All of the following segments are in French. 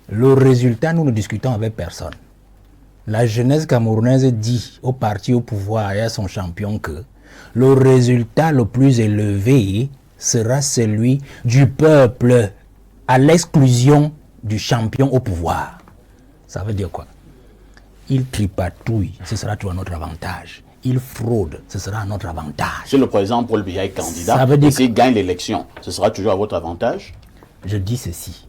Le résultat, nous ne discutons avec personne. La jeunesse camerounaise dit au parti au pouvoir et à son champion que le résultat le plus élevé sera celui du peuple à l'exclusion du champion au pouvoir. Ça veut dire quoi? Il tripatouille, ce sera tout à notre avantage. Il fraude, ce sera à notre avantage. Si le président Paul Biya est candidat, ça veut dire et s'il gagne l'élection, ce sera toujours à votre avantage? Je dis ceci.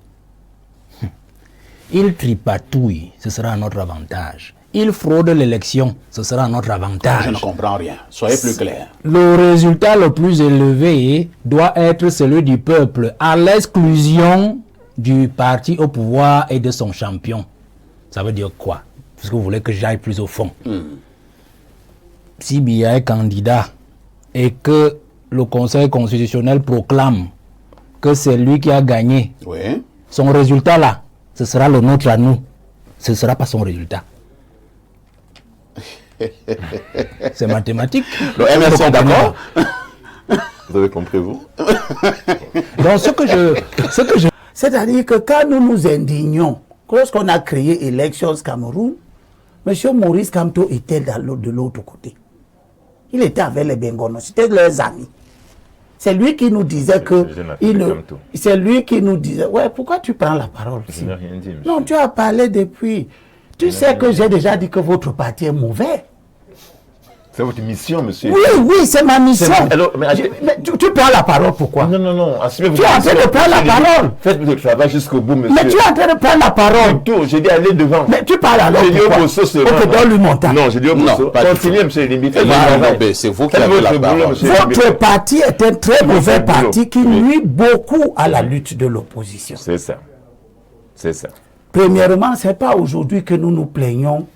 Il tripatouille, ce sera à notre avantage. Il fraude l'élection, ce sera à notre avantage. Je ne comprends rien. Soyez plus clair. Le résultat le plus élevé doit être celui du peuple, à l'exclusion du parti au pouvoir et de son champion. Ça veut dire quoi? Parce que vous voulez que j'aille plus au fond. Si Biya est candidat et que le Conseil constitutionnel proclame que c'est lui qui a gagné, Oui. son résultat là, ce sera le nôtre à nous. Ce ne sera pas son résultat. C'est mathématique. Le MRC est d'accord? Vous avez compris, vous? Donc ce que je... C'est-à-dire que quand nous nous indignons, lorsqu'on a créé Elections Cameroun, M. Maurice Kamto était de l'autre côté. Il était avec les Bengonos, c'était leurs amis. C'est lui qui nous disait que... C'est lui qui nous disait... Ouais, pourquoi tu prends la parole? Je n'ai rien dit, monsieur. Non, tu as parlé depuis... Tu sais que j'ai déjà dit que votre parti est mauvais. C'est votre mission, monsieur. Oui, c'est ma mission. Alors, mais tu prends la parole, pourquoi? Non, assumez Tu es en train de prendre la parole. Faites le travail jusqu'au bout, monsieur. Mais tu es en train de prendre la parole. J'ai dit allez devant. Mais tu parles alors J'ai dit au pourquoi? Bosso, c'est Ok, donne-lui mon temps. Non, j'ai dit au Bosso. pas du Continuez, monsieur Limbi. C'est vous qui avez la parole. Votre parti est un très mauvais parti qui nuit beaucoup à la lutte de l'opposition. C'est ça. C'est ça. Premièrement, ce n'est pas aujourd'hui que nous nous plaignons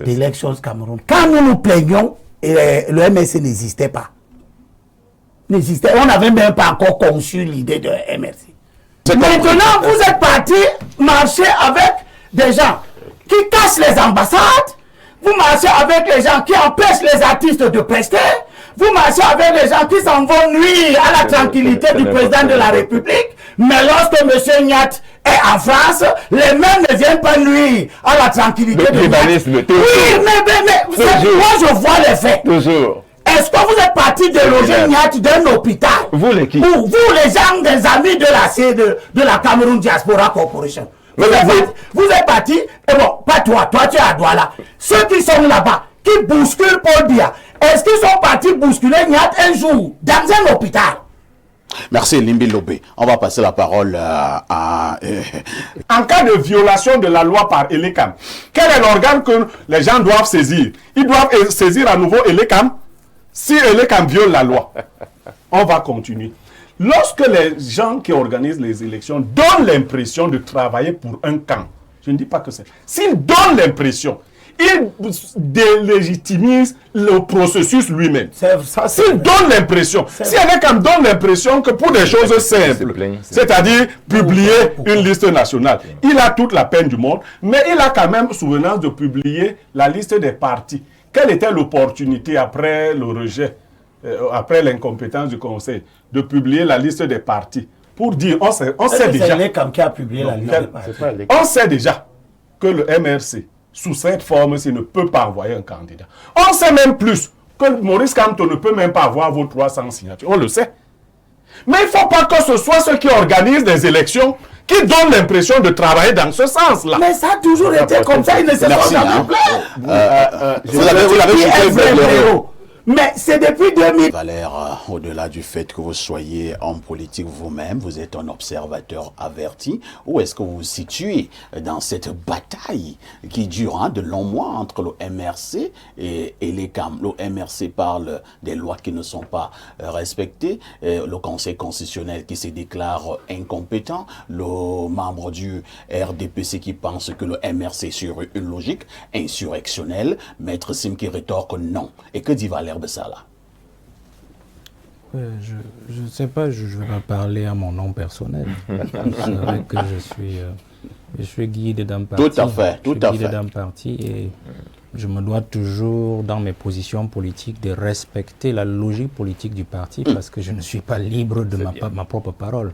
d'élections Cameroun. Quand nous nous plaignons, le MRC n'existait pas. On n'avait même pas encore conçu l'idée de MRC. Maintenant, vous êtes parti marcher avec des gens qui cassent les ambassades, vous marchez avec les gens qui empêchent les artistes de prester, vous marchez avec les gens qui s'en vont nuire à la tranquillité du président de la République, mais lorsque M. Nyat est en France, les mêmes ne viennent pas nuire à la tranquillité de tribalisme, toujours. Oui, mais moi je vois les faits. Toujours. Est-ce que vous êtes parti déloger Nyat d'un hôpital? Vous les qui? Vous les gens des amis de la Cameroun Diaspora Corporation. Vous êtes parti, et bon, pas toi tu es à Douala. Ceux qui sont là-bas, qui bousculent Paul Biya, est-ce qu'ils sont partis bousculer Nyat un jour dans un hôpital? Merci Limbi Lobé. On va passer la parole à... En cas de violation de la loi par Elecam, quel est l'organe que les gens doivent saisir? Ils doivent saisir à nouveau Elecam. Si Elecam viole la loi, on va continuer. Lorsque les gens qui organisent les élections donnent l'impression de travailler pour un camp, je ne dis pas que c'est... S'ils donnent l'impression, ils délégitimisent le processus lui-même. S'ils donnent l'impression, si Elecam donne l'impression que pour des choses simples, c'est-à-dire publier une liste nationale, il a toute la peine du monde, mais il a quand même souvenance de publier la liste des partis. Quelle était l'opportunité après le rejet, après l'incompétence du Conseil, de publier la liste des partis pour dire, on sait déjà... Qui a publié la liste des partis. On sait déjà que le MRC, sous cette forme-ci, ne peut pas envoyer un candidat. On sait même plus que Maurice Kamto ne peut même pas avoir vos 300 signatures. On le sait. Mais il ne faut pas que ce soit ceux qui organisent des élections qui donnent l'impression de travailler dans ce sens-là. Mais ça a toujours été comme ça, il ne se sont jamais plaint. Vous l'avez chuté. Mais c'est depuis 2000. Valère, au-delà du fait que vous soyez en politique vous-même, vous êtes un observateur averti. Où est-ce que vous vous situez dans cette bataille qui dure de longs mois entre le MRC et Elecam? Le MRC parle des lois qui ne sont pas respectées, le Conseil constitutionnel qui se déclare incompétent, le membre du RDPC qui pense que le MRC est sur une logique insurrectionnelle, Maître Sim qui rétorque non. Et que dit Valère Bessala? Je ne sais pas, je ne vais pas parler à mon nom personnel. C'est vrai que je suis guide d'un parti. Tout à fait, tout à fait. Guide d'un parti et je me dois toujours, dans mes positions politiques, de respecter la logique politique du parti parce que je ne suis pas libre de ma propre parole.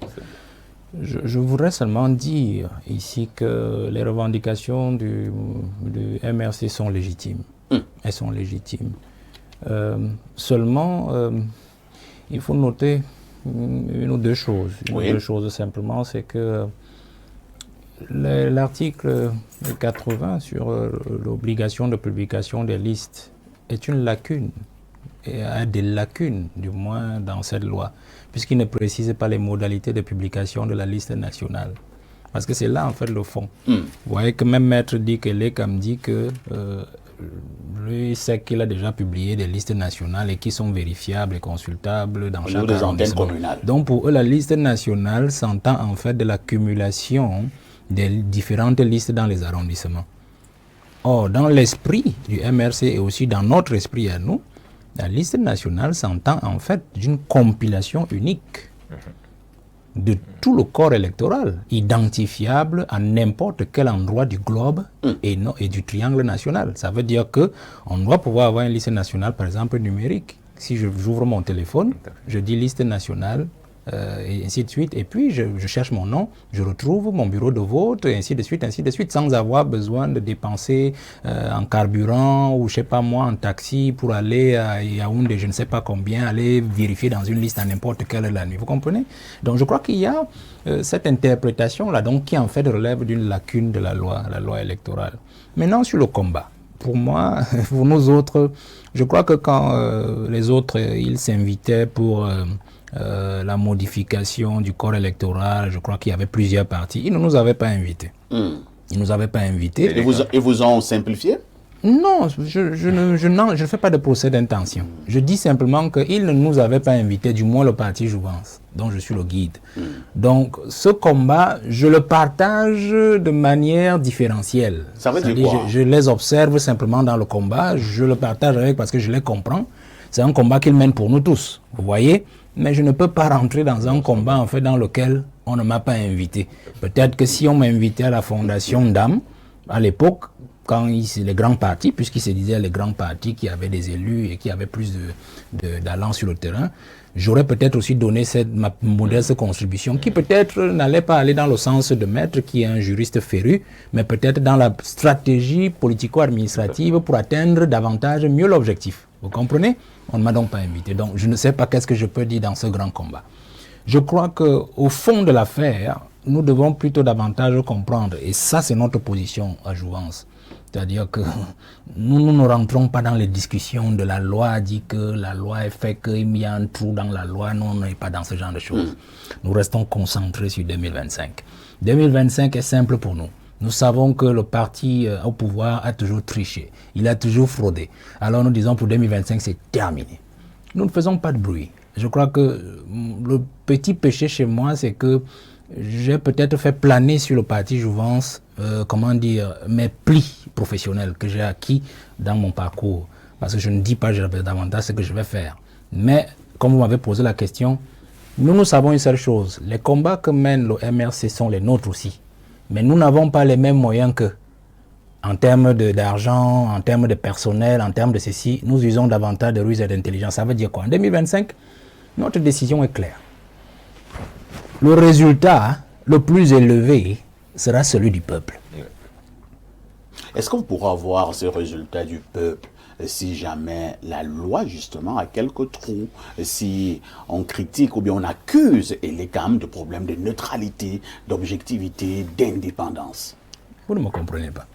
Je voudrais seulement dire ici que les revendications du MRC sont légitimes. Elles sont légitimes. Seulement, il faut noter une ou deux choses. Une ou deux choses simplement, c'est que l'article 80 sur l'obligation de publication des listes est une lacune, et a des lacunes du moins dans cette loi, puisqu'il ne précise pas les modalités de publication de la liste nationale. Parce que c'est là en fait le fond. Vous voyez que même Maître dit que l'ECAM dit que lui sait qu'il a déjà publié des listes nationales et qui sont vérifiables et consultables dans chaque arrondissement. Donc pour eux, la liste nationale s'entend en fait de l'accumulation des différentes listes dans les arrondissements. Or, dans l'esprit du MRC et aussi dans notre esprit à nous, la liste nationale s'entend en fait d'une compilation unique de tout le corps électoral, identifiable à n'importe quel endroit du globe et du triangle national. Ça veut dire qu'on doit pouvoir avoir une liste nationale, par exemple numérique. Si j'ouvre mon téléphone, je dis liste nationale, et ainsi de suite, et puis je cherche mon nom, je retrouve mon bureau de vote, et ainsi de suite, sans avoir besoin de dépenser en carburant ou je sais pas moi en taxi pour aller à Yaoundé, je ne sais pas combien, aller vérifier dans une liste à n'importe quelle heure de la nuit. Vous comprenez? Donc je crois qu'il y a cette interprétation là, donc qui en fait relève d'une lacune de la loi électorale. Maintenant sur le combat. Pour moi, pour nous autres, je crois que quand les autres ils s'invitaient pour la modification du corps électoral, je crois qu'il y avait plusieurs partis. Ils ne nous avaient pas invités. Ils ne nous avaient pas invités. Et vous ont simplifié? Non, je ne fais pas de procès d'intention. Je dis simplement qu'ils ne nous avaient pas invités, du moins le parti Jouvence, dont je suis le guide. Donc, ce combat, je le partage de manière différentielle. Ça veut dire quoi? Je les observe simplement dans le combat, je le partage avec parce que je les comprends. C'est un combat qu'ils mènent pour nous tous, vous voyez? Mais je ne peux pas rentrer dans un combat en fait dans lequel on ne m'a pas invité. Peut-être que si on m'a invité à la fondation d'âme, à l'époque, quand les grands partis, puisqu'ils se disaient les grands partis qui avaient des élus et qui avaient plus d'allant sur le terrain, j'aurais peut-être aussi donné ma modeste contribution qui peut-être n'allait pas aller dans le sens de Maître qui est un juriste féru, mais peut-être dans la stratégie politico-administrative pour atteindre davantage mieux l'objectif. Vous comprenez? On ne m'a donc pas invité. Donc je ne sais pas qu'est-ce que je peux dire dans ce grand combat. Je crois qu'au fond de l'affaire, nous devons plutôt davantage comprendre, et ça c'est notre position à Jouvence. C'est-à-dire que nous ne rentrons pas dans les discussions de la loi, dit que la loi est fait qu'il y a un trou dans la loi. Non, on n'est pas dans ce genre de choses. Nous restons concentrés sur 2025. 2025 est simple pour nous. Nous savons que le parti au pouvoir a toujours triché. Il a toujours fraudé. Alors nous disons pour 2025, c'est terminé. Nous ne faisons pas de bruit. Je crois que le petit péché chez moi, c'est que j'ai peut-être fait planer sur le parti Jouvence, mes plis professionnels que j'ai acquis dans mon parcours. Parce que je ne dis pas davantage ce que je vais faire. Mais, comme vous m'avez posé la question, nous savons une seule chose. Les combats que mène le MRC sont les nôtres aussi. Mais nous n'avons pas les mêmes moyens qu'eux. En termes d'argent, en termes de personnel, en termes de ceci, nous usons davantage de ruse et d'intelligence. Ça veut dire quoi? En 2025, notre décision est claire. Le résultat le plus élevé sera celui du peuple. Est-ce qu'on pourra avoir ce résultat du peuple si jamais la loi, justement, a quelques trous, si on critique ou bien on accuse l'ECAM de problèmes de neutralité, d'objectivité, d'indépendance? Vous ne me comprenez pas.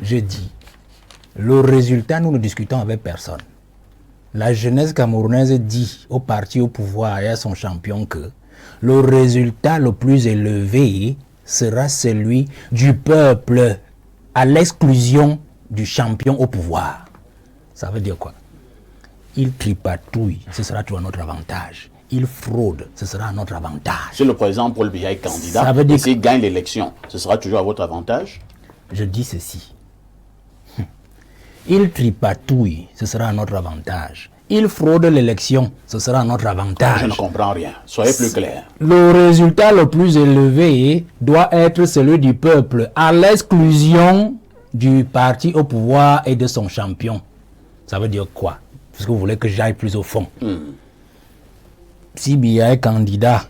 Je dis, le résultat, nous ne discutons avec personne. La jeunesse camerounaise dit au parti au pouvoir et à son champion que le résultat le plus élevé sera celui du peuple à l'exclusion du champion au pouvoir. Ça veut dire quoi? Il tripatouille, ce sera tout à notre avantage. Il fraude, ce sera à notre avantage. Si le président Paul Biya est candidat, ça veut dire s'il gagne l'élection, ce sera toujours à votre avantage? Je dis ceci. Il tripatouille, ce sera à notre avantage. Il fraude l'élection, ce sera à notre avantage. Je ne comprends rien. Soyez plus clair. Le résultat le plus élevé doit être celui du peuple, à l'exclusion du parti au pouvoir et de son champion. Ça veut dire quoi? Parce que vous voulez que j'aille plus au fond. Si Biya est candidat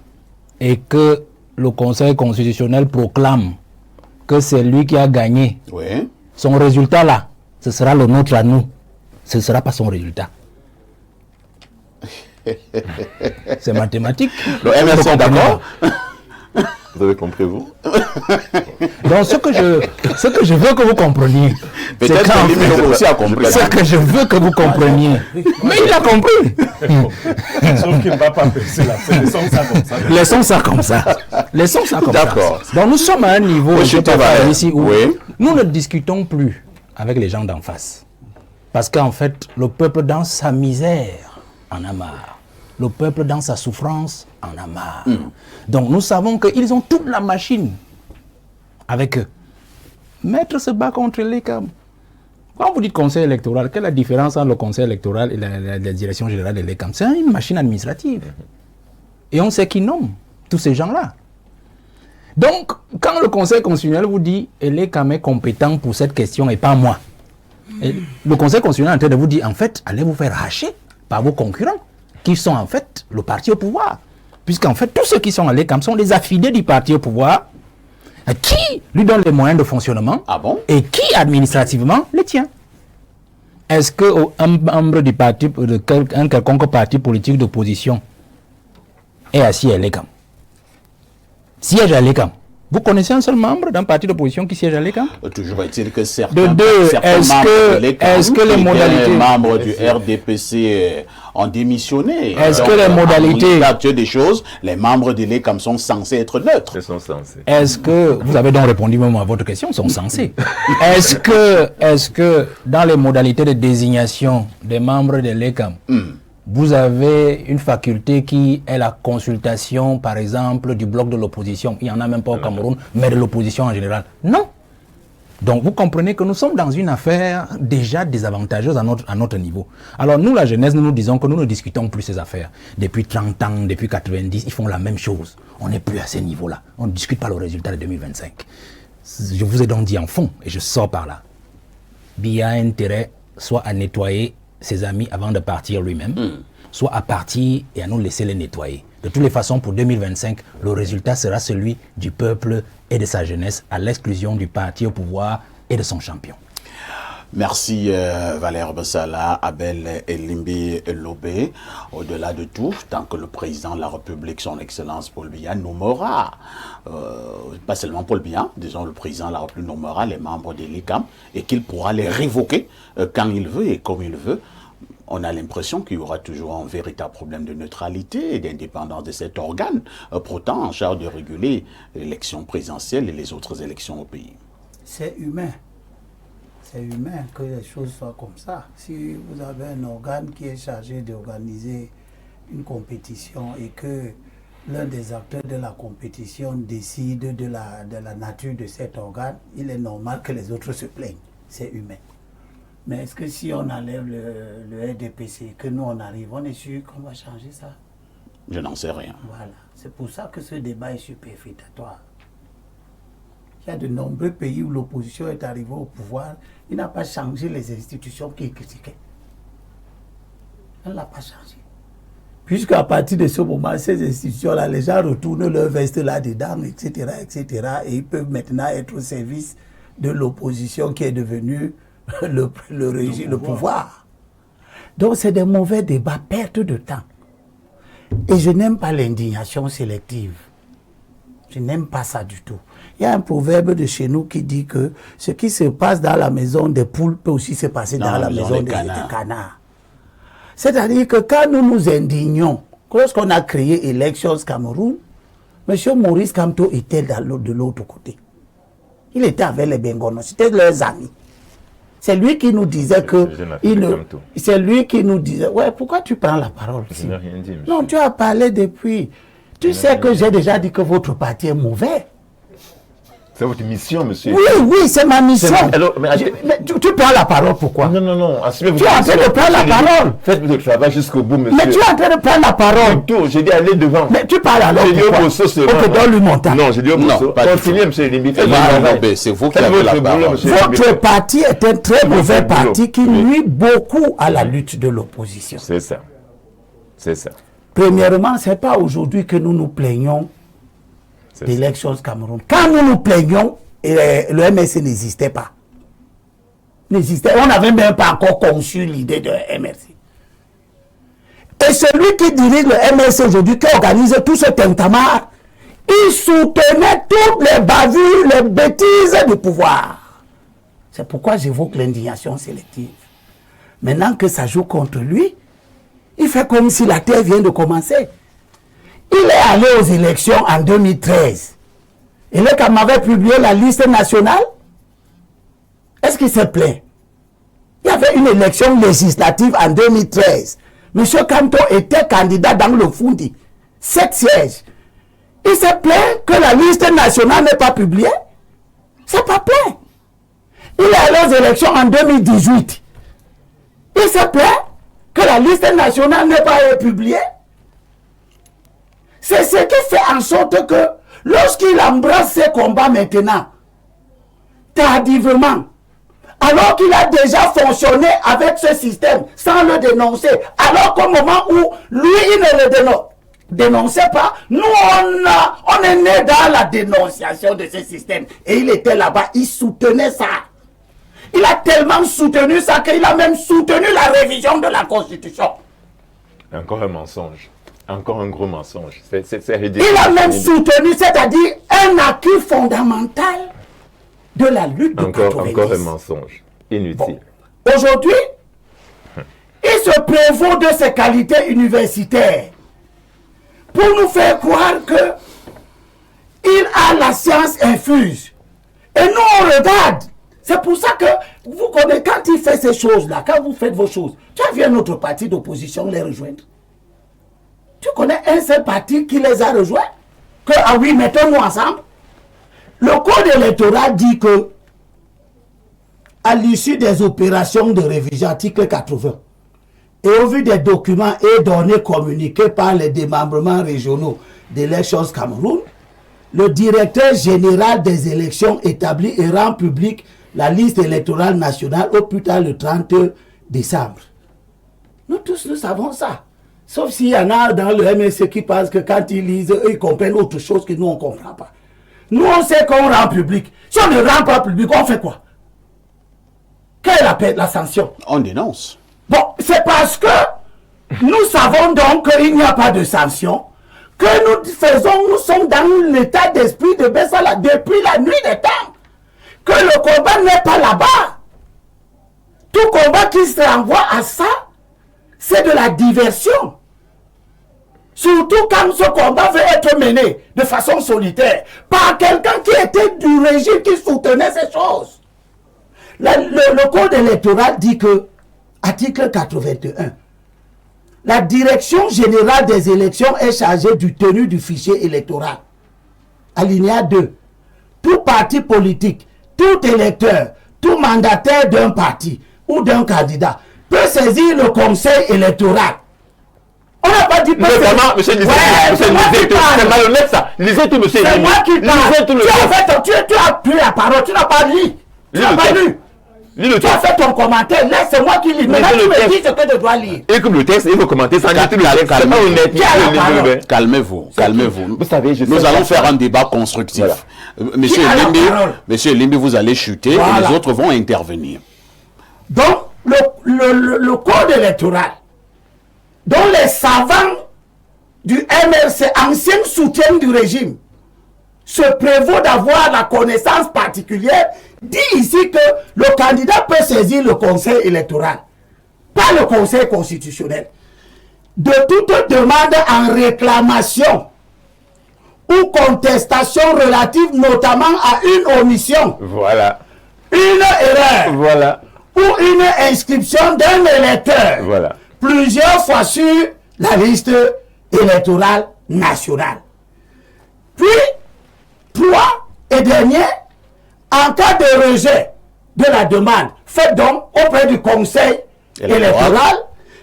et que le Conseil constitutionnel proclame que c'est lui qui a gagné, Oui. son résultat là, ce sera le nôtre à nous. Ce ne sera pas son résultat. C'est mathématique. Le MS sont d'accord. Vous avez compris, vous? Donc, ce que je veux que vous compreniez, c'est Peut-être qu'en que fait, lui aussi a compris. ce que je veux que vous compreniez. Mais il a compris. Sauf qu'il ne va pas baisser la fête. Laissons ça comme ça. Laissons ça comme ça. Laissons ça comme ça. D'accord. Donc, nous sommes à un niveau Monsieur je peux Tavares, faire ici où oui. nous ne discutons plus avec les gens d'en face. Parce qu'en fait, le peuple dans sa misère en a marre. Le peuple dans sa souffrance en a marre. Donc nous savons qu'ils ont toute la machine avec eux. Maître se bat contre l'ECAM. Quand vous dites conseil électoral, quelle est la différence entre le conseil électoral et la direction générale de l'ECAM? C'est une machine administrative. Et on sait qui nomme tous ces gens-là. Donc, quand le conseil constitutionnel vous dit « l'ECAM est compétent pour cette question et pas moi », et le conseil constitutionnel est en train de vous dire, en fait, allez vous faire hacher par vos concurrents, qui sont en fait le parti au pouvoir. Puisqu'en fait, tous ceux qui sont à l'ECAM sont des affidés du parti au pouvoir, qui lui donne les moyens de fonctionnement, Ah bon? et qui administrativement les tient. Est-ce qu'un membre du parti, un quelconque parti politique d'opposition est assis à l'ECAM? Siège à l'ECAM. Vous connaissez un seul membre d'un parti d'opposition qui siège à l'ECAM? Toujours est-il que De certains, deux, certains est-ce membres que- de l'ECAM est-ce que les qui étaient modalités- membres du RDPC ont démissionné. Est-ce Donc, que les en modalités- l'état actuel des choses, les membres de l'ECAM sont censés être neutres. Ils sont censés. Est-ce que, vous avez donc répondu même à votre question, ils sont censés. Est-ce que dans les modalités de désignation des membres de l'ECAM, vous avez une faculté qui est la consultation, par exemple, du bloc de l'opposition? Il n'y en a même pas au Cameroun, mais de l'opposition en général. Non. Donc vous comprenez que nous sommes dans une affaire déjà désavantageuse à notre niveau. Alors nous, la jeunesse, nous disons que nous ne discutons plus ces affaires. Depuis 30 ans, depuis 90, ils font la même chose. On n'est plus à ces niveaux-là. On ne discute pas le résultat de 2025. Je vous ai donc dit en fond, et je sors par là, Biya a intérêt soit à nettoyer ses amis avant de partir lui-même, soit à partir et à nous laisser les nettoyer. De toutes les façons, pour 2025, le résultat sera celui du peuple et de sa jeunesse, à l'exclusion du parti au pouvoir et de son champion. Merci Valère Bessala, Abel Elimbi Lobé. Au-delà de tout, tant que le président de la République, son Excellence Paul Biya, nommera, pas seulement Paul Biya, disons le président de la République nommera les membres de l'ICAM et qu'il pourra les révoquer quand il veut et comme il veut, on a l'impression qu'il y aura toujours un véritable problème de neutralité et d'indépendance de cet organe, pourtant en charge de réguler l'élection présidentielle et les autres élections au pays. C'est humain. C'est humain que les choses soient comme ça. Si vous avez un organe qui est chargé d'organiser une compétition et que l'un des acteurs de la compétition décide de la nature de cet organe, il est normal que les autres se plaignent. C'est humain. Mais est-ce que si on enlève le RDPC, que nous on arrive, on est sûr qu'on va changer ça? Je n'en sais rien. Voilà. C'est pour ça que ce débat est superfétatoire. Il y a de nombreux pays où l'opposition est arrivée au pouvoir, il n'a pas changé les institutions qu'il critiquait. Elle ne l'a pas changé. Puisqu'à partir de ce moment, ces institutions-là, les gens retournent leur veste là-dedans, etc., etc., et ils peuvent maintenant être au service de l'opposition qui est devenue le pouvoir. Donc c'est des mauvais débats, perte de temps. Et je n'aime pas l'indignation sélective. Je n'aime pas ça du tout. Il y a un proverbe de chez nous qui dit que ce qui se passe dans la maison des poules peut aussi se passer dans la maison des canards. C'est-à-dire que quand nous nous indignons, lorsqu'on a créé Elections Cameroun, M. Maurice Kamto était de l'autre côté. Il était avec les Bengonos, c'était leurs amis. C'est lui qui nous disait que... C'est lui qui nous disait... Ouais, pourquoi tu prends la parole? Je n'ai rien dit, monsieur. Non, tu as parlé depuis... Tu sais que j'ai déjà dit que votre parti est mauvais. C'est votre mission, monsieur. Oui, c'est ma mission. Alors, mais tu prends la parole, pourquoi? Non, assumez Tu es en train de prendre la parole. Faites votre travail jusqu'au bout, monsieur. Mais tu es en train de prendre la parole. J'ai dit allez devant. Mais tu parles alors J'ai dit au pourquoi? Bosso, c'est Ok, donne-lui mon temps. Non, j'ai dit au Bosso. Non, pas du Continuez, tout. monsieur Limbi. C'est vous qui avez la parole. Votre parti est un très mauvais votre boulot. parti qui nuit beaucoup à la lutte de l'opposition. C'est ça. C'est ça. Premièrement, ce n'est pas aujourd'hui que nous nous plaignons d'Elections Cameroun. Quand nous nous plaignons, le MRC n'existait pas. On n'avait même pas encore conçu l'idée de MRC. Et celui qui dirige le MRC aujourd'hui, qui organise tout ce tintamarre, il soutenait toutes les bavures, les bêtises du pouvoir. C'est pourquoi j'évoque l'indignation sélective. Maintenant que ça joue contre lui, il fait comme si la terre vient de commencer. Il est allé aux élections en 2013. Et là, quand m'avait publié la liste nationale, est-ce qu'il s'est plaint? Il y avait une élection législative en 2013. Monsieur Kanto était candidat dans le Fundi. 7 sièges. Il s'est plaint que la liste nationale n'est pas publiée. C'est pas plaint. Il est allé aux élections en 2018. Il s'est plaint que la liste nationale n'est pas publiée. C'est ce qui fait en sorte que lorsqu'il embrasse ses combats maintenant, tardivement, alors qu'il a déjà fonctionné avec ce système sans le dénoncer, alors qu'au moment où lui, il ne le dénonçait pas, nous, on est né dans la dénonciation de ce système. Et il était là-bas, il soutenait ça. Il a tellement soutenu ça qu'il a même soutenu la révision de la Constitution. Encore un mensonge. Encore un gros mensonge. C'est ridicule. Il a même soutenu, c'est-à-dire un acquis fondamental de la lutte de 90. Encore un mensonge. Inutile. Bon. Aujourd'hui, il se prévaut de ses qualités universitaires pour nous faire croire que il a la science infuse. Et nous, on regarde. C'est pour ça que vous connaissez, quand il fait ces choses-là, quand vous faites vos choses, tu as vu un autre parti d'opposition les rejoindre. Tu connais un seul parti qui les a rejoints? Que, ah oui, mettons-nous ensemble. Le code électoral dit que, à l'issue des opérations de révision, article 80, et au vu des documents et données communiquées par les démembrements régionaux d'Elections Cameroun, le directeur général des élections établit et rend public la liste électorale nationale au plus tard le 30 décembre. Nous tous, nous savons ça. Sauf s'il y en a dans le MSC qui pensent que quand ils lisent, eux, ils comprennent autre chose que nous, on ne comprend pas. Nous, on sait qu'on rend public. Si on ne rend pas public, on fait quoi? Quelle est la sanction? On dénonce. Bon, c'est parce que nous savons donc qu'il n'y a pas de sanction, que nous sommes dans l'état d'esprit de Bessala depuis la nuit des temps. Que le combat n'est pas là-bas. Tout combat qui se renvoie à ça, c'est de la diversion. Surtout quand ce combat veut être mené de façon solitaire par quelqu'un qui était du régime qui soutenait ces choses. Le code électoral dit que, article 81, la direction générale des élections est chargée du tenue du fichier électoral. Alinéa 2. Tout parti politique, tout électeur, tout mandataire d'un parti ou d'un candidat peut saisir le conseil électoral. On n'a pas dit pas Notamment, monsieur Lisette, c'est malhonnête ça. Lisez tout, monsieur. C'est moi qui parle. Tu as pris la parole, tu n'as pas lu. Tu n'as pas lu. Tu as fait ton commentaire, laisse, c'est moi qui lis. Maintenant, tu me dis ce que je dois lire. Et comme le texte, il faut commenter sans lire tout le texte. C'est pas honnête. Calmez-vous, calmez-vous. Vous savez, nous allons faire un débat constructif. Voilà. Monsieur Limbi, vous allez chuter et les autres vont intervenir. Donc, le code électoral, dont les savants du MRC, anciens soutiens du régime, se prévaut d'avoir la connaissance particulière, dit ici que le candidat peut saisir le conseil électoral, pas le conseil constitutionnel, de toute demande en réclamation ou contestation relative notamment à une omission, voilà, une erreur, voilà, ou une inscription d'un électeur, voilà, plusieurs fois sur la liste électorale nationale. Puis, 3 et dernier, en cas de rejet de la demande faite donc auprès du conseil électoral,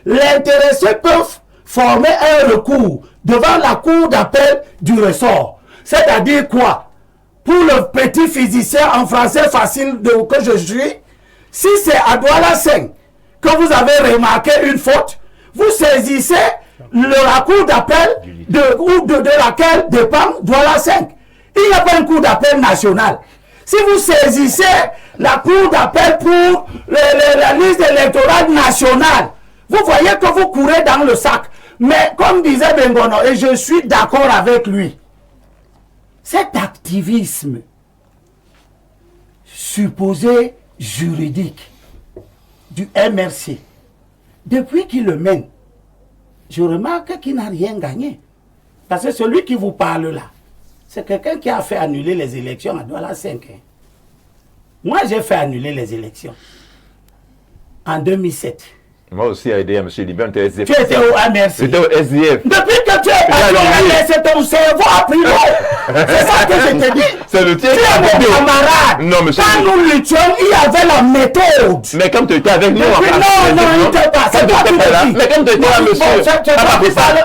l'intéressé peut former un recours devant la cour d'appel du ressort. C'est-à-dire quoi? Pour le petit physicien en français facile que je suis, si c'est à Douala 5 que vous avez remarqué une faute, vous saisissez la cour d'appel de laquelle dépend Douala 5. Il n'y a pas une cour d'appel nationale. Si vous saisissez la cour d'appel pour la liste électorale nationale, vous voyez que vous courez dans le sac. Mais comme disait Bengono, et je suis d'accord avec lui, cet activisme supposé juridique du MRC, depuis qu'il le mène, je remarque qu'il n'a rien gagné. Parce que celui qui vous parle là, c'est quelqu'un qui a fait annuler les élections à Douala 5. Moi, j'ai fait annuler les élections en 2007. Moi aussi, à aider à M. Libé, on était SDF. Tu étais au MRC. J'étais au SDF. Depuis que tu es parti au MRC, ton cerveau a pris l'eau. C'est ça que je te dis. C'est le tien Tu es mon camarade. Non, monsieur. Quand nous luttions, il y avait la méthode. Mais comme tu étais avec nous, Non, il n'était pas. C'est toi qui me dis. Mais comme tu étais là, monsieur.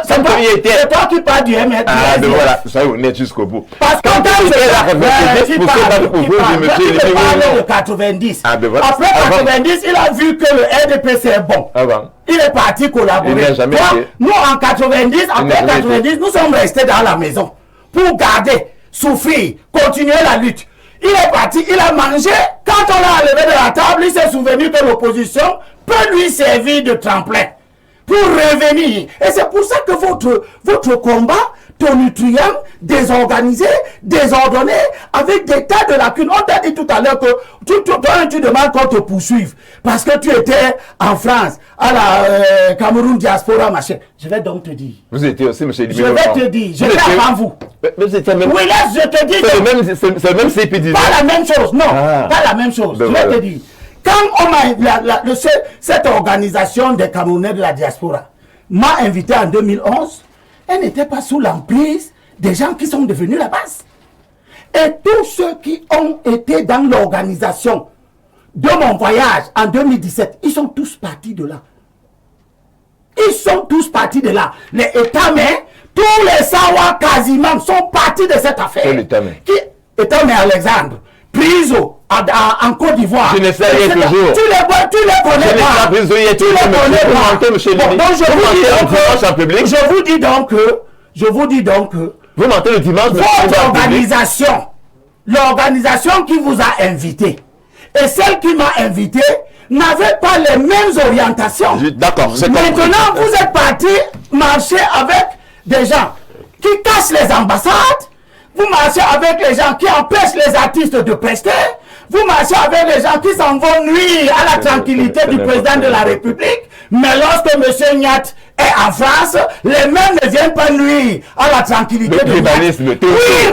C'est toi qui parles du MRC. Ah, ben voilà, soyez honnête jusqu'au bout. Parce que quand tu étais là, tu parles de 90. Après 90, il a vu que le RDP c'est bon. Il est parti collaborer. Nous, en 90, après 90, nous sommes restés dans la maison pour garder, souffrir, continuer la lutte. Il est parti, il a mangé. Quand on l'a enlevé de la table, il s'est souvenu que l'opposition peut lui servir de tremplin pour revenir. Et c'est pour ça que votre combat tonitruant, désorganisé, désordonné, avec des tas de lacunes. On t'a dit tout à l'heure que tu demandes qu'on te poursuive parce que tu étais en France, à la Cameroun diaspora, machin. Je vais donc te dire. Vous étiez aussi, M. Libé. Je vais te dire, j'étais avant vous. Mais c'était même... Oui, laisse, je te dis. C'est le même CP19. Pas la même chose, non. Pas la même chose. Je vais te dire. Quand on m'a... cette organisation des Camerounais de la diaspora m'a invité en 2011, elle n'était pas sous l'emprise des gens qui sont devenus la base. Et tous ceux qui ont été dans l'organisation de mon voyage en 2017, ils sont tous partis de là. Ils sont tous partis de là. Les États-mais, tous les Sawa quasiment sont partis de cette affaire. Quel États-mais? États-mais Alexandre, Priso, en Côte d'Ivoire. Je ne sais rien toujours. Tu les connais pas. Tu les connais pas. Je vous dis donc que vous mentez le dimanche. Votre organisation, l'organisation qui vous a invité et celle qui m'a invité n'avaient pas les mêmes orientations. D'accord. Maintenant, vous êtes parti marcher avec des gens qui cassent les ambassades. Vous marchez avec les gens qui empêchent les artistes de prester. Vous marchez avec les gens qui s'en vont nuire à la tranquillité du président de la République. Mais lorsque M. Nyat est en France, les mêmes ne viennent pas nuire à la tranquillité de Nyat. Oui,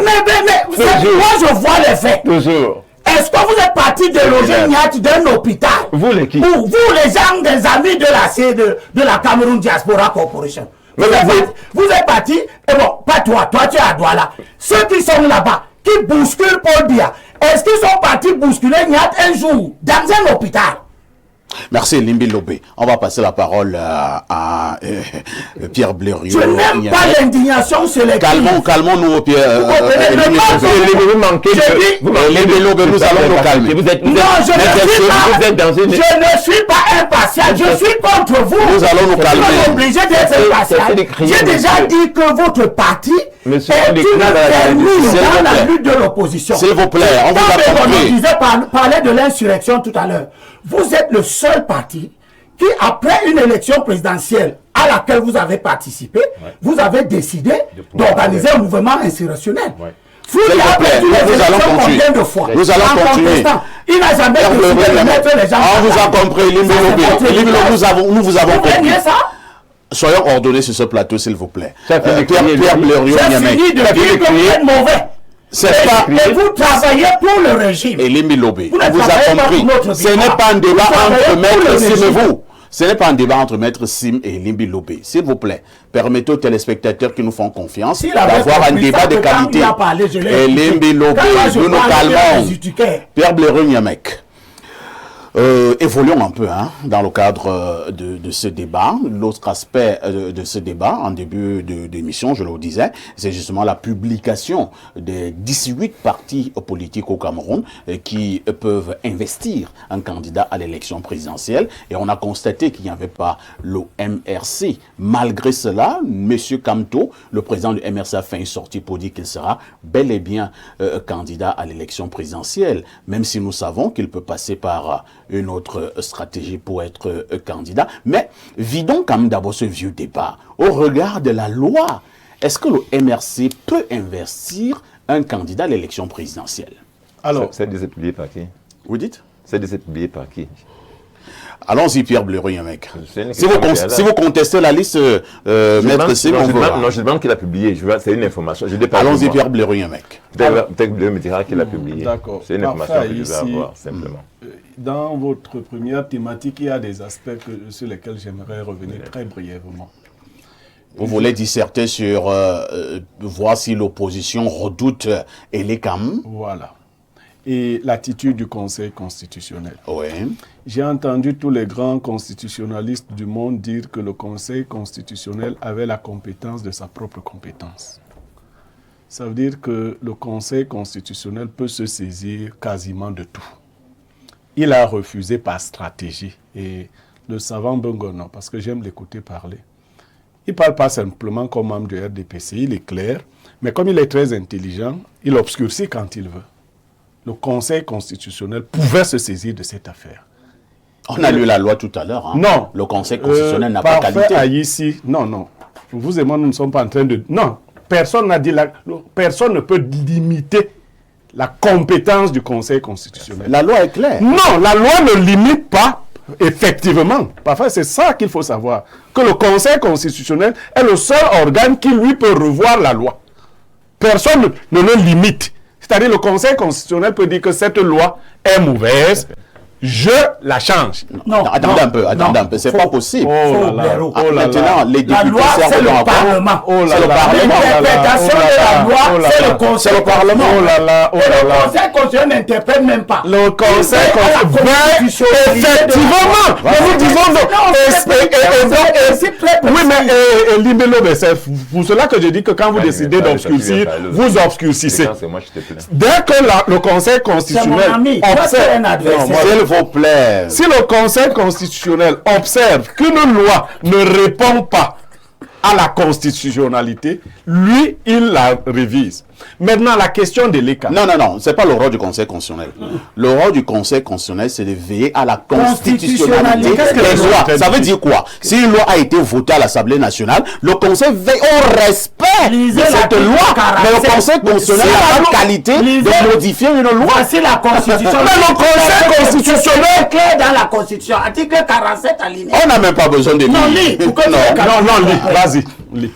mais moi je vois les faits. Toujours. Est-ce que vous êtes parti de loger Nyat d'un hôpital? Vous les qui? Ou vous les gens des amis de la Cameroun Diaspora Corporation? Vous êtes parti, et bon, pas toi tu es à Douala. Ceux qui sont là-bas, qui bousculent Paul Biya, est-ce qu'ils sont partis bousculer Nyat un jour dans un hôpital? Merci Limbi Lobé. On va passer la parole à Pierre Blériot. Je n'aime pas l'indignation sélective. Calmons-nous, Pierre. Limbi Lobé, nous allons nous calmer. Non, je ne suis pas impatient. Je suis contre vous. Nous allons nous calmer. Vous êtes obligé d'être impatient. J'ai déjà dit que votre parti est une permise dans la lutte de l'opposition. S'il vous plaît, on vous a compris. Parlait de l'insurrection tout à l'heure. Vous êtes le seul parti qui, après une élection présidentielle à laquelle vous avez participé, vous avez décidé d'organiser un mouvement insurrectionnel. Vous allons continuer. Nous allons continuer. Il n'a jamais décidé de mettre les gens. On vous a compris, nous vous avons compris. Soyons ordonnés sur ce plateau, s'il vous plaît. Pierre Blériot, j'ai fini de dire que vous êtes mauvais. Et vous travaillez pour le régime. Et Limbi Lobé, on vous a compris. Ce n'est pas un débat entre Maître Sim et vous. Ce n'est pas un débat entre Maître Sim et Limbi Lobé. S'il vous plaît, permettez aux téléspectateurs qui nous font confiance d'avoir un débat de qualité. Et Limbi Lobé, nous nous calmons. Pierre Blériot Niamek, Évoluons un peu dans le cadre de ce débat. L'autre aspect de ce débat, en début d'émission, je le disais, c'est justement la publication des 18 partis politiques au Cameroun qui peuvent investir un candidat à l'élection présidentielle. Et on a constaté qu'il n'y avait pas le MRC. Malgré cela, M. Kamto, le président du MRC, a fait une sortie pour dire qu'il sera bel et bien candidat à l'élection présidentielle, même si nous savons qu'il peut passer par une autre stratégie pour être candidat. Mais vidons quand même d'abord ce vieux débat. Au regard de la loi, est-ce que le MRC peut investir un candidat à l'élection présidentielle? Alors, c'est publié par qui? Vous dites? C'est publié par qui? Allons-y, Pierre Bleury, mec. Si vous contestez la liste, Maître Simon. Non, je demande qu'il a publié. C'est une information. Allons-y, Pierre Bleury, mec. Peut-être que Bleury me dira qu'il a publié. D'accord. C'est une information que je vais avoir, simplement. Dans votre première thématique, il y a des aspects sur lesquels j'aimerais revenir très brièvement. Vous voulez disserter sur voir si l'opposition redoute Elekam? Voilà. Et l'attitude du Conseil constitutionnel. Oui. J'ai entendu tous les grands constitutionnalistes du monde dire que le Conseil constitutionnel avait la compétence de sa propre compétence. Ça veut dire que le Conseil constitutionnel peut se saisir quasiment de tout. Il a refusé par stratégie. Et le savant Bengono, parce que j'aime l'écouter parler, il ne parle pas simplement comme membre du RDPC, il est clair, mais comme il est très intelligent, il obscurcit quand il veut. Le Conseil constitutionnel pouvait se saisir de cette affaire. On a lu la loi tout à l'heure. Non. Le Conseil constitutionnel n'a pas qualité. Ici, non. Vous et moi, nous ne sommes pas en train de... Non, personne n'a dit... Personne ne peut limiter la compétence du Conseil constitutionnel. La loi est claire. Non, la loi ne limite pas, effectivement. Parfois, c'est ça qu'il faut savoir. Que le Conseil constitutionnel est le seul organe qui, lui, peut revoir la loi. Personne ne le limite. C'est-à-dire le Conseil constitutionnel peut dire que cette loi est mauvaise, je la change. Non, attendez un peu, c'est pas possible. Maintenant, les députés la loi, c'est le Parlement. C'est le Parlement. L'interprétation de la loi, c'est le Conseil. C'est le Parlement. Et le Conseil constitutionnel n'interprète même pas. Le Conseil constitutionnel, effectivement, nous disons oui, mais Limbelo, c'est pour cela que je dis que quand vous décidez d'obscurcir, vous obscurcissez. Dès que le Conseil constitutionnel observe, vous plaît. Si le Conseil constitutionnel observe qu'une loi ne répond pas à la constitutionnalité, lui, il la révise. Maintenant, la question de l'ECA. Non, c'est pas le rôle du Conseil constitutionnel. Le rôle du Conseil constitutionnel, c'est de veiller à la constitutionnalité des lois. Ça veut dire quoi? Si une loi a été votée à l'Assemblée nationale, le Conseil veille au respect de cette loi. Mais le Conseil constitutionnel n'a pas la qualité de modifier une loi. Voici la Constitution. Mais le Conseil constitutionnel est clair dans la Constitution. Article 47 alinéa. On n'a même pas besoin de lire. Non, lis. Non, lis. Vas-y. Lis.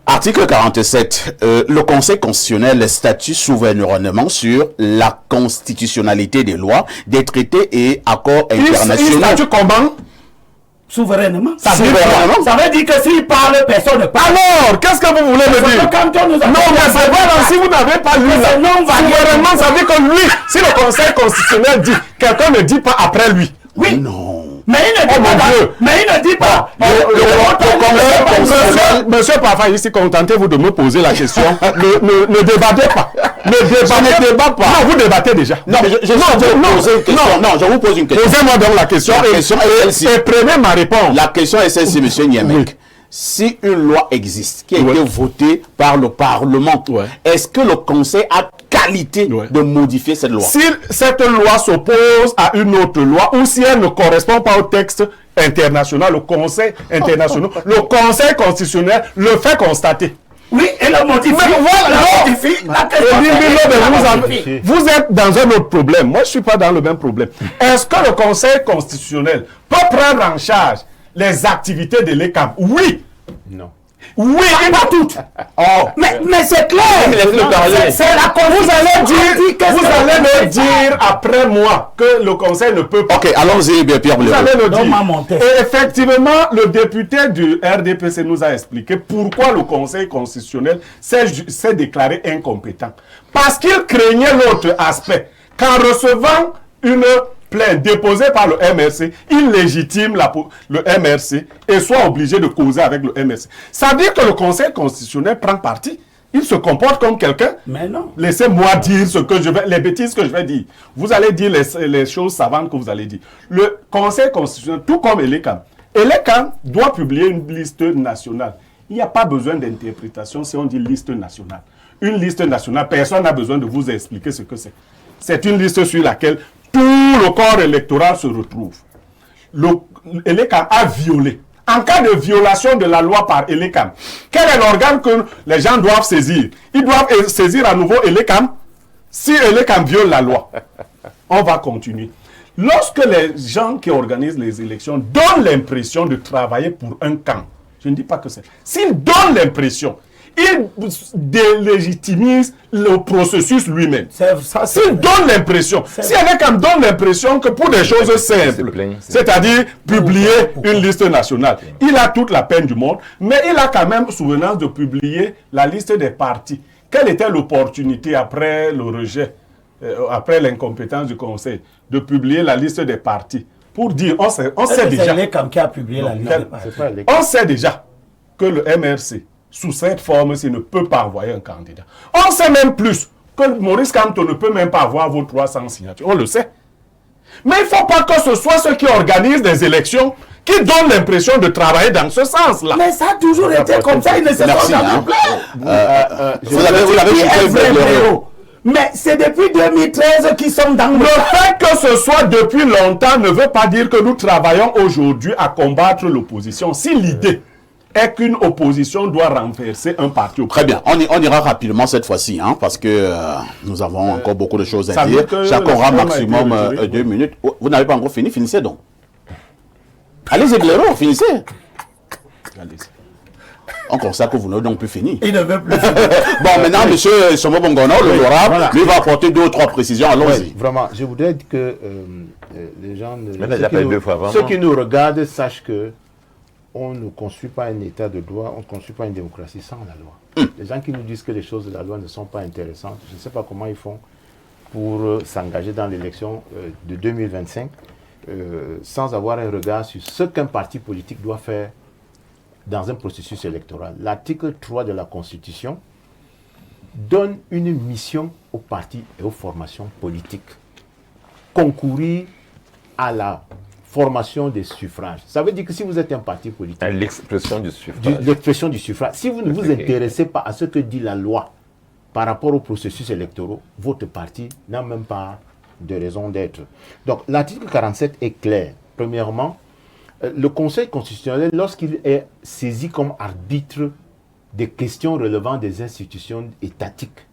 Article 47. Le Conseil constitutionnel statue souverainement sur la constitutionnalité des lois, des traités et accords internationaux. Il statue comment? Souverainement. Ça veut dire que s'il parle, personne ne parle. Alors, qu'est-ce que vous voulez me dire? Non, mais c'est vrai, si vous n'avez pas lu là, souverainement, ça veut dire que lui, si le Conseil constitutionnel dit, quelqu'un ne dit pas après lui. Oui. Non. Mais il ne dit pas. Mais il ne dit pas. Monsieur Parfait, ici, contentez-vous de me poser la question. Ne débattez pas. Ne débattez pas. Non, vous débattez déjà. Non, je vous pose une question. Posez-moi donc la question. Et prenez ma réponse. La question est celle-ci, monsieur Niamek. Oui. Si une loi existe, qui a été votée par le Parlement, est-ce que le Conseil a qualité de modifier cette loi? Si cette loi s'oppose à une autre loi, ou si elle ne correspond pas au texte international, le Conseil international, le Conseil constitutionnel le fait constater. Oui, et le modifie. Vous êtes dans un autre problème. Moi, je ne suis pas dans le même problème. Est-ce que le Conseil constitutionnel peut prendre en charge les activités de l'ECAM? Oui. Non. Oui, pas toutes. Oh. Mais c'est clair. C'est la vous allez me dire après moi que le Conseil ne peut pas. Ok, allons-y, bien Pierre Bleury. Vous allez le dire. Et effectivement, le député du RDPC nous a expliqué pourquoi le Conseil constitutionnel s'est déclaré incompétent. Parce qu'il craignait l'autre aspect. Qu'en recevant une plainte déposée par le MRC, il légitime le MRC et soit obligé de causer avec le MRC. Ça veut dire que le Conseil constitutionnel prend parti. Il se comporte comme quelqu'un. Mais non. Laissez-moi dire les bêtises que je vais dire. Vous allez dire les choses savantes que vous allez dire. Le Conseil constitutionnel, tout comme Elekam doit publier une liste nationale. Il n'y a pas besoin d'interprétation si on dit liste nationale. Une liste nationale, personne n'a besoin de vous expliquer ce que c'est. C'est une liste sur laquelle tout le corps électoral se retrouve. Elekam a violé. En cas de violation de la loi par Elekam, quel est l'organe que les gens doivent saisir? Ils doivent saisir à nouveau Elekam. Si Elekam viole la loi, on va continuer. Lorsque les gens qui organisent les élections donnent l'impression de travailler pour un camp, je ne dis pas que c'est... S'ils donnent l'impression, ils délégitimisent le processus lui-même. S'ils donnent l'impression, si Elekam donne l'impression que pour des choses simples, c'est-à-dire publier une liste nationale, il a toute la peine du monde, mais il a quand même souvenance de publier la liste des partis. Quelle était l'opportunité après le rejet, après l'incompétence du Conseil, de publier la liste des partis pour dire, on sait déjà... C'est Elekam qui a publié la liste des partis. On sait déjà que le MRC, sous cette forme-ci, ne peut pas envoyer un candidat. On sait même plus que Maurice Kamto ne peut même pas avoir vos 300 signatures. On le sait. Mais il ne faut pas que ce soit ceux qui organisent des élections qui donnent l'impression de travailler dans ce sens-là. Mais ça a toujours été comme ça. Ils ne se sont jamais plaints. Vous l'avez chuté. Mais c'est depuis 2013 qu'ils sont dans le fait que ce soit depuis longtemps ne veut pas dire que nous travaillons aujourd'hui à combattre l'opposition. Si l'idée est qu'une opposition doit renverser un parti. Très bien, on ira rapidement cette fois-ci, hein, parce que nous avons encore beaucoup de choses à dire. Chacun aura maximum 2 minutes. Vous n'avez pas encore fini, finissez donc. Allez-y, Blaireau, finissez. Allez-y. On constate que vous n'avez donc plus fini. Il ne veut plus. Bon, maintenant, M. Somo Bongono, l'honorable, lui va apporter 2 ou 3 précisions. Allons-y. Oui, vraiment, je voudrais que les gens, ceux qui nous regardent, sachent que on ne construit pas un état de droit, on ne construit pas une démocratie sans la loi. Les gens qui nous disent que les choses de la loi ne sont pas intéressantes, je ne sais pas comment ils font pour s'engager dans l'élection de 2025 sans avoir un regard sur ce qu'un parti politique doit faire dans un processus électoral. L'article 3 de la Constitution donne une mission aux partis et aux formations politiques. Concourir à la formation des suffrages. Ça veut dire que si vous êtes un parti politique... L'expression du suffrage. L'expression du suffrage. Si vous ne vous intéressez pas à ce que dit la loi par rapport au processus électoral, votre parti n'a même pas de raison d'être. Donc l'article 47 est clair. Premièrement, le Conseil constitutionnel, lorsqu'il est saisi comme arbitre des questions relevant des institutions étatiques,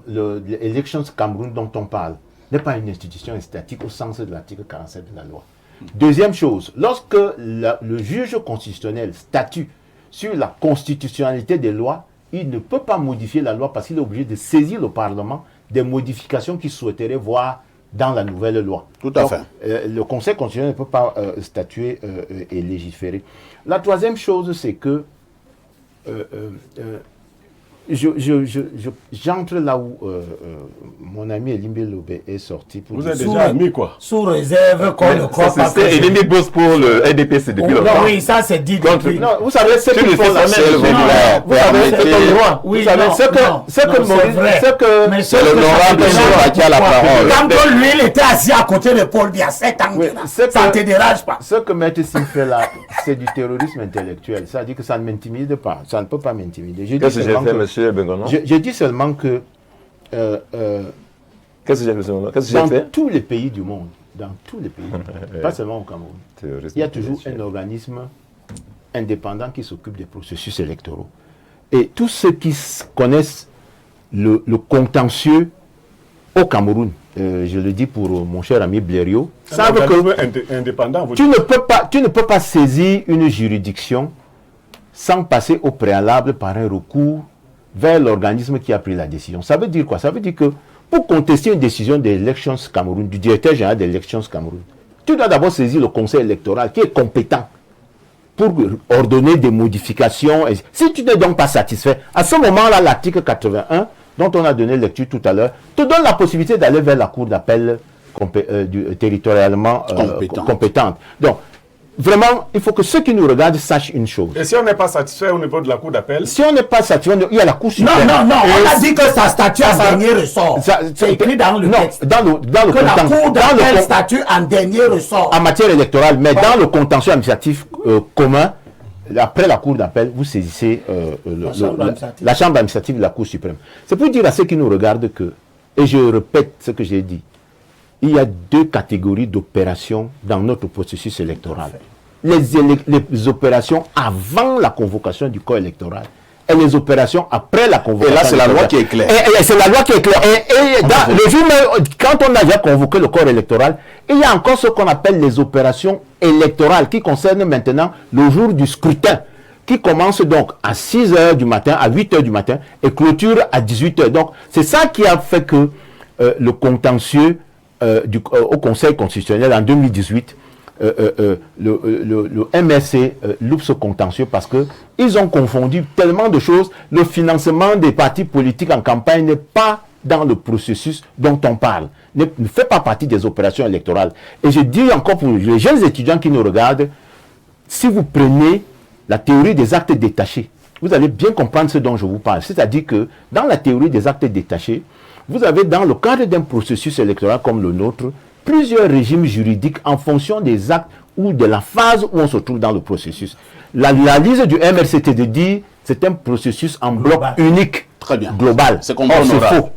l'Elections Cameroun dont on parle, n'est pas une institution étatique au sens de l'article 47 de la loi. Deuxième chose, lorsque le juge constitutionnel statue sur la constitutionnalité des lois, il ne peut pas modifier la loi parce qu'il est obligé de saisir le Parlement des modifications qu'il souhaiterait voir dans la nouvelle loi. Tout à fait. Le Conseil constitutionnel ne peut pas statuer et légiférer. La troisième chose, c'est que j'entre là où mon ami Elimbe Lobé est sorti. Pour vous êtes déjà ami, quoi. Sous réserve qu'on ne croit pas. Elimbe bosse pour le RDPC depuis longtemps. Non, oui, ça c'est dit depuis. Non, vous savez ce qu'il faut la c'est le droit. Vous savez ce que Mais c'est l'honorable qui a la parole. Quand lui, il était assis à côté de Paul Biya 7 ans, ça ne te dérange pas. Ce que Maître Sim fait là, c'est du terrorisme intellectuel. Ça veut dire que ça ne m'intimide pas. Ça ne peut pas m'intimider. Qu'est-ce que j'ai fait, monsieur? Je dis seulement que qu'est-ce que j'ai fait? Dans tous les pays du monde, pas seulement au Cameroun, il y a toujours un organisme indépendant qui s'occupe des processus électoraux. Et tous ceux qui connaissent le contentieux au Cameroun, je le dis pour mon cher ami Blaireau, savent que indépendant, tu ne peux pas saisir une juridiction sans passer au préalable par un recours vers l'organisme qui a pris la décision. Ça veut dire quoi? Ça veut dire que pour contester une décision des Elections Cameroun, du directeur général des Elections Cameroun, tu dois d'abord saisir le conseil électoral qui est compétent pour ordonner des modifications. Et si tu n'es donc pas satisfait, à ce moment-là, l'article 81 dont on a donné lecture tout à l'heure, te donne la possibilité d'aller vers la cour d'appel territorialement compétente. Donc, vraiment, il faut que ceux qui nous regardent sachent une chose. Et si on n'est pas satisfait au niveau de la cour d'appel? Si on n'est pas satisfait, il y a la cour suprême. Non, on a dit que ça statue en dernier ressort. C'est écrit dans le texte. Dans le que la cour d'appel statue en dernier ressort. En matière électorale, mais dans le contentieux administratif commun, après la cour d'appel, vous saisissez la chambre administrative de la cour suprême. C'est pour dire à ceux qui nous regardent que, et je répète ce que j'ai dit, il y a deux catégories d'opérations dans notre processus électoral. Les opérations avant la convocation du corps électoral et les opérations après la convocation. Et là, c'est la loi qui est claire. Et c'est la loi qui est claire. Et le jour même, quand on a déjà convoqué le corps électoral, il y a encore ce qu'on appelle les opérations électorales qui concernent maintenant le jour du scrutin, qui commence donc à 6h du matin, à 8h du matin et clôture à 18h. Donc, c'est ça qui a fait que le contentieux au Conseil constitutionnel en 2018, le MRC loupe ce contentieux parce qu'ils ont confondu tellement de choses. Le financement des partis politiques en campagne n'est pas dans le processus dont on parle, ne fait pas partie des opérations électorales. Et je dis encore pour les jeunes étudiants qui nous regardent, si vous prenez la théorie des actes détachés, vous allez bien comprendre ce dont je vous parle. C'est-à-dire que dans la théorie des actes détachés, vous avez dans le cadre d'un processus électoral comme le nôtre, plusieurs régimes juridiques en fonction des actes ou de la phase où on se trouve dans le processus. L'analyse du MRCT de dire c'est un processus en bloc unique, très bien, global. C'est faux.